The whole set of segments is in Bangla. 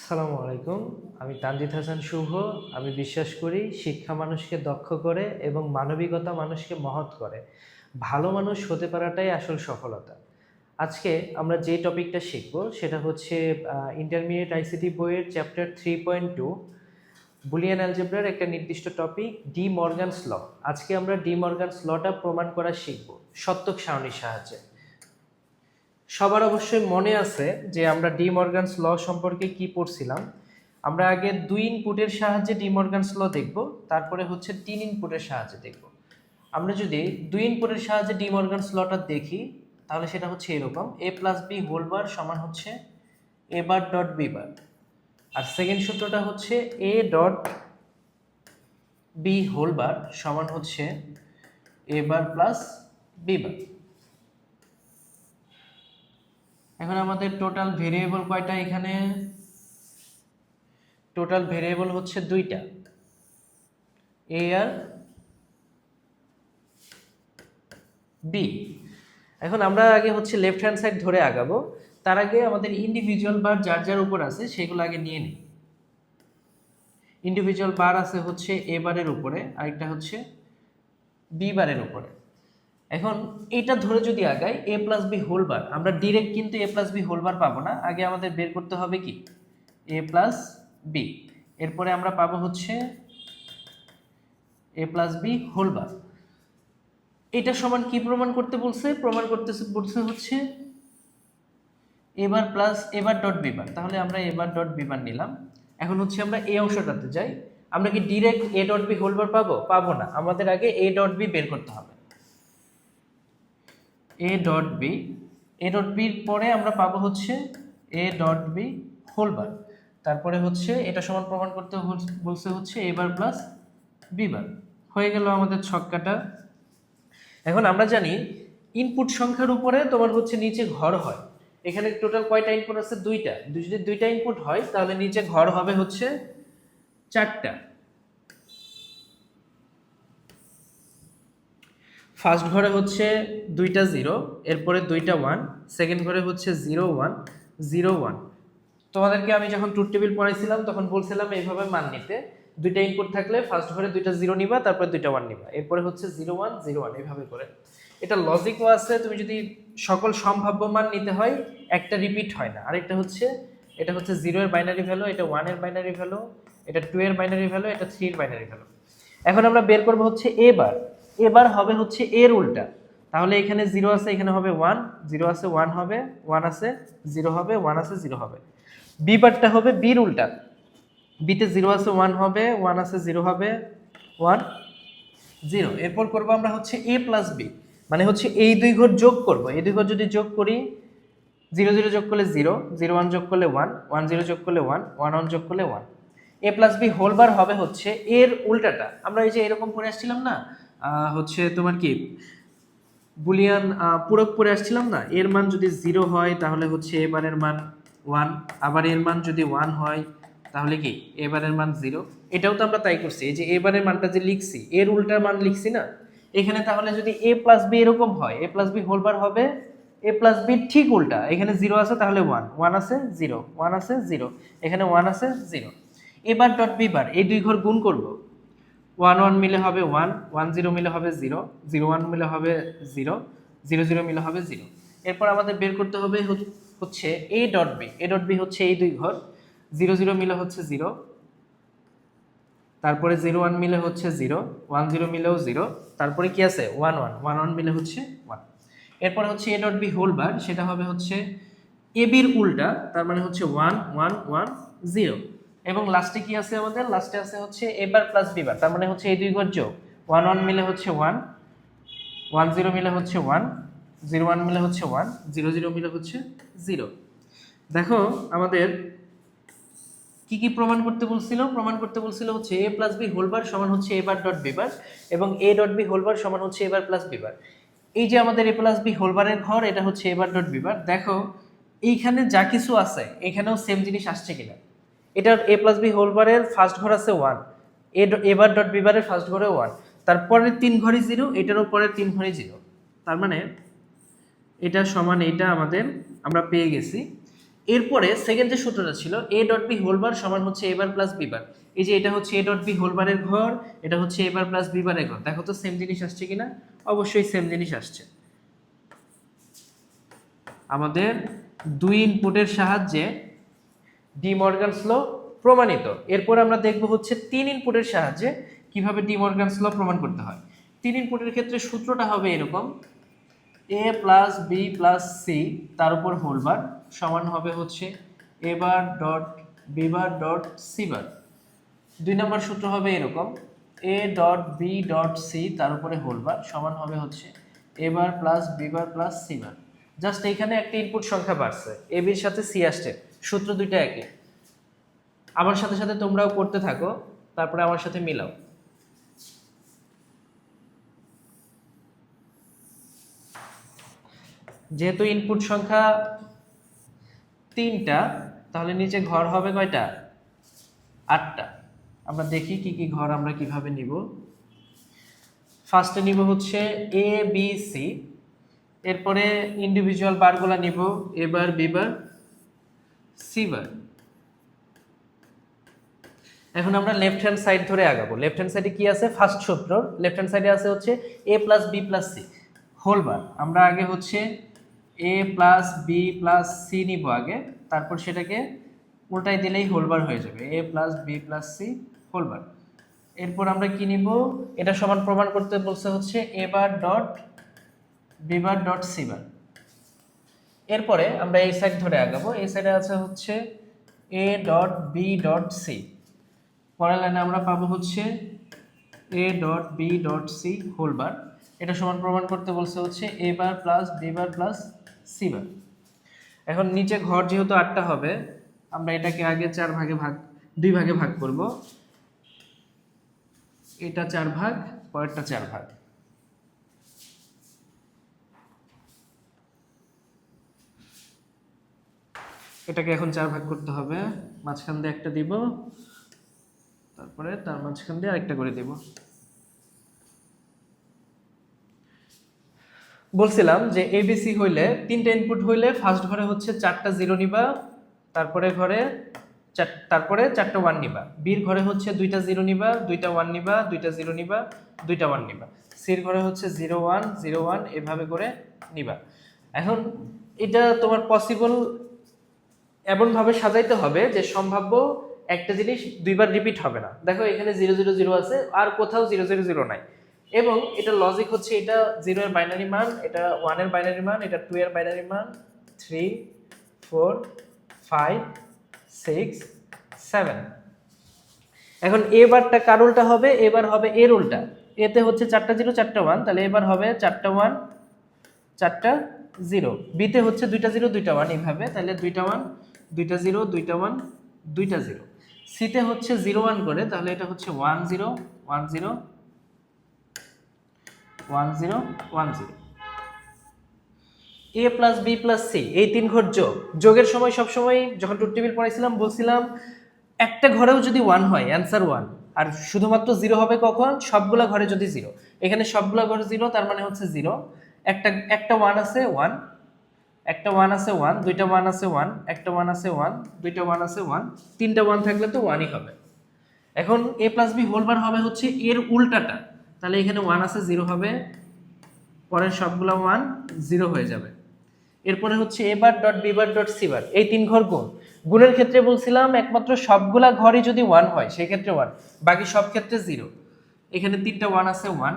আসসালামু আলাইকুম। আমি তানজিদ হাসান শুভ। আমি বিশ্বাস করি শিক্ষা মানুষকে দক্ষ করে এবং মানবিকতা মানুষকে মহৎ করে। ভালো মানুষ হতে পারাটাই আসল সফলতা। আজকে আমরা যে টপিকটা শিখব সেটা হচ্ছে ইন্টারমিডিয়েট আইসিটি বইয়ের চ্যাপ্টার 3.2 বুলিয়ান অ্যালজেব্রার একটা নির্দিষ্ট টপিক ডি মর্গানস ল। আজকে আমরা ডি মর্গানস লটা প্রমাণ করা শিখব সত্যক সারণীর সাহায্যে। সবার অবশ্যই মনে আছে যে আমরা ডি মর্গানস ল সম্পর্কে কি পড়ছিলাম। আমরা আগে 2 ইনপুটের সাহায্যে ডি মর্গানস ল দেখব, তারপরে হচ্ছে 3 ইনপুটের সাহায্যে দেখব। আমরা যদি 2 ইনপুটের সাহায্যে ডি মর্গানস লটা দেখি তাহলে সেটা হচ্ছে এরকম a plus B whole bar সমান হচ্ছে a bar dot B bar. আর সেকেন্ড সূত্রটা হচ্ছে a dot B whole bar সমান হচ্ছে a bar plus B bar. এখন আমাদের টোটাল ভেরিয়েবল কয়টা? এখানে টোটাল ভেরিয়েবল হচ্ছে দুইটা, এ আর বি। এখন আমরা আগে হচ্ছে লেফট হ্যান্ড সাইড ধরে আগাবো, তার আগে আমাদের ইন্ডিভিজুয়াল বার যার যার উপর আছে সেগুলো আগে নিয়ে নিই। ইন্ডিভিজুয়াল বার আছে হচ্ছে এ বারের উপরে, আরেকটা হচ্ছে বি বারের উপরে। এখন এটা ধরে যদি আগাই এ প্লাস বি হোল বার, আমরা ডিরেক্ট কিন্তু এ প্লাস বি হোল বার পাবো না, আগে আমাদের বের করতে হবে কি এ প্লাস বি। এরপরে আমরা পাবো হচ্ছে A plus B whole bar. এটা সমান কি প্রমাণ করতে বলছে? প্রমাণ করতে বলছে হচ্ছে এবার প্লাস এবার ডট বি বার। তাহলে আমরা এবার ডট বি বার নিলাম। এখন হচ্ছে আমরা এই অংশটাতে যাই। আমরা কি direct A dot B whole bar পাবো? পাবো না, আমাদের আগে এ ডট বি বের করতে হবে। A dot B, A dot বির পরে আমরা পাবো হচ্ছে A dot B whole bar. তারপরে হচ্ছে এটা সমান প্রমাণ করতে বলছে হচ্ছে এ বার প্লাস বি বার। হয়ে গেল আমাদের ছক্কাটা। এখন আমরা জানি ইনপুট সংখ্যার উপরে তোমার হচ্ছে নিচে ঘর হয়। এখানে টোটাল কয়টা ইনপুট আছে? দুইটা। যদি দুইটা ইনপুট হয় তাহলে নিচে ঘর হবে হচ্ছে 4টা। ফার্স্ট ঘরে হচ্ছে দুইটা 0, এরপরে দুইটা 1, সেকেন্ড ঘরে হচ্ছে 0 1 0 1। তোমাদেরকে আমি যখন ট্রুথ টেবিল পড়াইছিলাম তখন বলছিলাম এইভাবে মান নিতে। দুইটা ইনপুট থাকলে ফার্স্ট ঘরে দুইটা 0 নিবা, তারপরে দুইটা 1 নিবা, এরপরে হচ্ছে 0 1 0 1 এইভাবে করে। এটা লজিকও আছে, তুমি যদি সকল সম্ভাব্য মান নিতে হয় একটা রিপিট হয় না। আরেকটা হচ্ছে এটা হচ্ছে 0 এর বাইনারি ভ্যালু, এটা 1 এর বাইনারি ভ্যালু, এটা 2 এর বাইনারি ভ্যালু, এটা 3 এর বাইনারি ভ্যালু। এখন আমরা বের করব হচ্ছে এবার। এবার হবে হচ্ছে এর উল্টা। তাহলে এখানে 0 আছে, এখানে হবে 1, 0 আছে 1 হবে, 1 আছে 0 হবে, 1 আছে 0 হবে। বি বারটা হবে বির উল্টা। বিতে 0 আছে 1 হবে, 1 আছে 0 হবে, 1 0। এরপর করব আমরা হচ্ছে এ প্লাস বি, মানে হচ্ছে এই দুই ঘর যোগ করব। এই দুই ঘর যদি যোগ করি 0 0 যোগ করলে 0, 0 1 যোগ করলে 1, 1 0 যোগ করলে 1, 1 1 যোগ করলে 1। এ প্লাস বি হোল বার হবে হচ্ছে এর উল্টাটা। আমরা এই যে এরকম করে আসছিলাম না, হচ্ছে তোমার কি বুলিয়ান পূরক পরে আসছিলাম না, এর মান যদি 0 হয় তাহলে হচ্ছে এবারের মান 1, আবার এর মান যদি 1 হয় তাহলে কি এবারের মান 0। এটাও তো আমরা তাই করছি, এই যে এবারের মানটা যে লিখছি এর উল্টার মান লিখছি না এখানে। তাহলে যদি এ প্লাস বি এরকম হয়, এ প্লাস বি হোল বার হবে এ প্লাস বি ঠিক উল্টা। এখানে 0 আছে তাহলে 1, 1 আছে 0, 1 আছে 0, এখানে 1 আছে 0। এবার ডট বি বার, এই দুই ঘর গুণ করব। 1 1 মিলে হবে 1, 1 0 মিলে হবে 0, 0 1 মিলে হবে 0, 0 0 মিলে হবে 0। এরপর আমাদের বের করতে হবে হচ্ছে A dot B. A dot B হচ্ছে এই দুই ঘর, 0 0 মিলে হচ্ছে 0, তারপরে 0 1 মিলে হচ্ছে 0, 1 0 মিলেও 0, তারপরে কি আছে 1 1, 1 1 মিলে হচ্ছে 1। এরপর হচ্ছে A dot B whole bar, সেটা হবে হচ্ছে এ বির উল্টা, তার মানে হচ্ছে 1 1 1 0। এবং লাস্টে কি আছে আমাদের? লাস্টে আছে হচ্ছে এ বার প্লাস বি বার, তার মানে হচ্ছে এই দুই ঘর যোগ। 1 1 মিলে হচ্ছে 1, 1 0 মিলে হচ্ছে 1, 0 1 মিলে হচ্ছে 1, 0 0 মিলে হচ্ছে 0। দেখো আমাদের কি কি প্রমাণ করতে বলছিল? প্রমাণ করতে বলছিল হচ্ছে A plus B whole bar সমান হচ্ছে A bar dot B bar, এবং A dot B whole bar সমান হচ্ছে এ বার প্লাস বি বার। এই যে আমাদের এ প্লাস বি হোল বারের ঘর, এটা হচ্ছে এ বার ডট বি বার। দেখো এইখানে যা কিছু আছে এখানেও সেম জিনিস আসছে কিনা। এটার এ প্লাস বি হোল বারের ফার্স্ট ঘর আছে 1, এ বার ডট বি বারের ফার্স্ট ঘরে 1, তারপরের 3 ঘরই 0, এটারও পরের 3 ঘরই 0। তার মানে এটা সমান এটা আমাদের আমরা পেয়ে গেছি। এরপরে সেকেন্ড যে সূত্রটা ছিল A dot B whole bar সমান হচ্ছে এ বার প্লাস বি বার। এই যে এটা হচ্ছে এ ডট বি হোল বারের ঘর, এটা হচ্ছে এ বার প্লাস বি বারের ঘর। দেখো তো সেম জিনিস আসছে কিনা? অবশ্যই সেম জিনিস আসছে। আমাদের দুই ইনপুটের সাহায্যে ডি মর্গানস ল প্রমাণিত। এরপর আমরা দেখব হচ্ছে তিন ইনপুটের সাহায্যে কিভাবে ডি মর্গানস ল প্রমাণ করতে হয়। তিন ইনপুটের ক্ষেত্রে সূত্রটা হবে এরকম, A plus B plus C তার উপর হোল বার সমান হবে হচ্ছে A bar dot B bar dot C bar. দুই নম্বর সূত্র হবে এরকম, A dot B dot C তার উপরে হোল বার সমান হবে হচ্ছে A bar plus B bar plus C bar. Just এইখানে একটা ইনপুট সংখ্যা বাড়ছে, এ বির সাথে সি আসছে, সূত্র দুইটা একই। আমার সাথে সাথে তোমরাও করতে থাকো, তারপরে আমার সাথে মিলাও। যেহেতু ইনপুট সংখ্যা তিনটা, তাহলে নিচে ঘর হবে কয়টা? 8টা। আমরা দেখি কি কি ঘর আমরা কিভাবে নিব। ফার্স্টে নিব হচ্ছে এ বি সি, এরপরে ইন্ডিভিজুয়াল বারগুলা নিব এ বার বি বার সি বার। এখন আমরা লেফট হ্যান্ড সাইড ধরে আগাবো। লেফট হ্যান্ড সাইডে কি আছে? ফার্স্ট সূত্র লেফট হ্যান্ড সাইডে আছে হচ্ছে A plus B plus C whole bar. আমরা আগে হচ্ছে A plus B plus C নিব আগে, তারপর সেটাকে উল্টাই দিলেই হোল বার হয়ে যাবে, A plus B plus C whole bar. এরপর আমরা কি নিব? এটা সমান প্রমাণ করতে বলছে হচ্ছে A bar dot B bar dot C bar. এরপরে আমরা এই সাইড ধরে আগাবো। এই সাইডে আছে হচ্ছে A dot B dot C, পরের লাইনে আমরা পাবো হচ্ছে A dot B dot C whole bar. এটা সমান প্রমাণ করতে বলছে হচ্ছে A bar plus B bar plus C bar. এখন নিচে ঘর যেহেতু 8টা হবে, আমরা এটাকে আগে দুই ভাগে ভাগ করব। এটা 4 ভাগ, পরেরটা 4 ভাগ। এটাকে এখন 4 ভাগ করতে হবে। মাঝখান দিয়ে একটা দিব, তারপরে তার মাঝখান দিয়ে আরেকটা করে দিব। বলছিলাম যে এবিসি হইলে তিনটা ইনপুট হইলে ফার্স্ট ঘরে হচ্ছে 4টা 0 নিবা, তারপরে 4টা 1 নিবা। বির ঘরে হচ্ছে 2টা 0 নিবা, 2টা 1 নিবা, 2টা 0 নিবা, 2টা 1 নিবা। সির ঘরে হচ্ছে 0 1 0 1 এভাবে করে নিবা। এখন এটা তোমার পসিবল এমনভাবে সাজাইতে হবে যে সম্ভাব্য একটা জিনিস দুইবার রিপিট হবে না। দেখো এখানে 0 0 0 আছে, আর কোথাও 0 0 0 নাই। এবং এটা লজিক হচ্ছে এটা 0 এর বাইনারি মান, এটা 1 এর বাইনারি মান, এটা 2 এর বাইনারি মান, 3 4 5 6 7। এখন এবারটা কার উল্টা হবে? এবার হবে এর উল্টা। এতে হচ্ছে 4টা 0 4টা 1, তাহলে এবার হবে 4টা 1 4টা 0। বিতে হচ্ছে 2টা 0 2টা 1 এইভাবে, তাহলে 2টা 1 2টা 0 2টা 1 2টা 0। সিতে হচ্ছে 0 1 করে, তাহলে এটা হচ্ছে 1 0 1 0 1 0 1 0। এ প্লাস বি প্লাস সি এই তিন ঘর যোগের সময় সবসময় যখন ট্রুথ টেবিল পড়াইছিলাম বলছিলাম একটা ঘরেও যদি 1 হয় অ্যান্সার 1, আর শুধুমাত্র 0 হবে কখন? সবগুলা ঘরে যদি 0। এখানে সবগুলা ঘরে 0, তার মানে হচ্ছে 0। একটা 1 আছে 1, একটা 1 আছে 1, দুইটা 1 আছে 1, একটা 1 আছে 1, দুইটা 1 আছে 1, তিনটা 1 থাকলে তো 1ই হবে। এখন a plus B whole bar হবে হচ্ছে এর উল্টাটা, তাহলে এখানে 1 আছে 0 হবে, পরের সবগুলা 1 0 হয়ে যাবে। এরপরে হচ্ছে A bar dot B bar dot C bar, এই তিন ঘর গুণের ক্ষেত্রে বলছিলাম একমাত্র সবগুলা ঘরই যদি 1 হয় সেই ক্ষেত্রে 1, বাকি সব ক্ষেত্রে 0। এখানে তিনটা 1 আছে 1,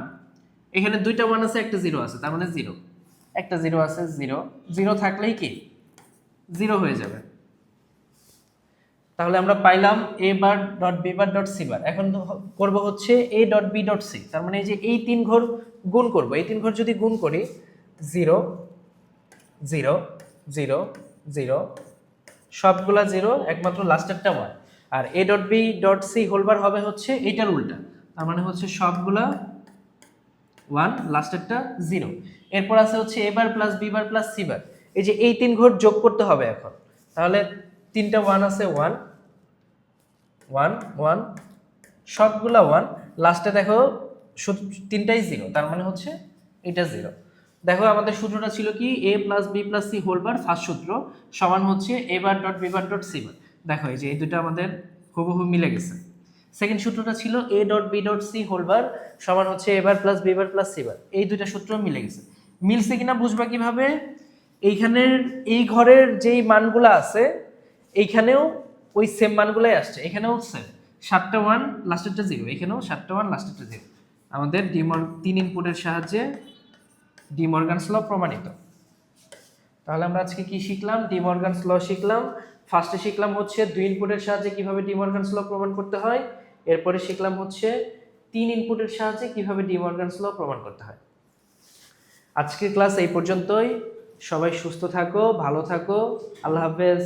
এখানে দুইটা 1 আছে একটা 0 আছে, তার মানে 0। একটা 0 আছে 0, 0 থাকলেই কি 0 হয়ে যাবে। তাহলে আমরা পাইলাম A bar dot B bar dot C bar. এখন করব হচ্ছে A dot B dot C, তার মানে এই যে এই তিন ঘর গুণ করব। এই তিন ঘর যদি গুণ করি 0 0 0 0, সবগুলা 0, একমাত্র লাস্টেরটা 1। আর A dot B dot C whole bar হবে হচ্ছে এইটার উল্টা, তার মানে হচ্ছে সবগুলা 1, লাস্টেরটা 0। এরপর আছে হচ্ছে A bar plus B bar plus C bar. এই যে এই তিন ঘর যোগ করতে হবে এখন, তাহলে তিনটা 1 আছে 1 1 1, সবগুলা 1, লাস্টে দেখো তিনটাই 0, তার মানে হচ্ছে এটা 0। দেখো আমাদের সূত্রটা ছিল কি a plus B plus C whole bar first সূত্র সমান হচ্ছে a bar dot B bar dot C bar. দেখো এই যে এই দুটো আমাদের হুবহু মিলে গেছে। সেকেন্ড সূত্রটা ছিল a dot B dot C whole bar সমান হচ্ছে a bar plus B bar plus C bar. এই দুইটা সূত্র মিলে গেছে। মিলছে কিনা বুঝবা কিভাবে? এইখানের এই ঘরের যেই মানগুলো আছে এইখানেও ওই সেম মানগুলাই আসছে, এখানেও সেম 7টা 1 লাস্টেরটা 0, এখানেও 7টা 1 লাস্টেরটা 0। আমাদের তিন ইনপুটের সাহায্যে ডি মর্গানস ল প্রমাণিত। তাহলে আমরা আজকে কি শিখলাম? ডি মর্গানস ল শিখলাম। ফার্স্টে শিখলাম হচ্ছে দুই ইনপুটের সাহায্যে কিভাবে ডি মর্গানস ল প্রমাণ করতে হয়, এরপরে শিখলাম হচ্ছে তিন ইনপুটের সাহায্যে কিভাবে ডি মর্গানস ল প্রমাণ করতে হয়। আজকের ক্লাস এই পর্যন্তই। সবাই সুস্থ থাকো, ভালো থাকো, আল্লাহ হাফেজ।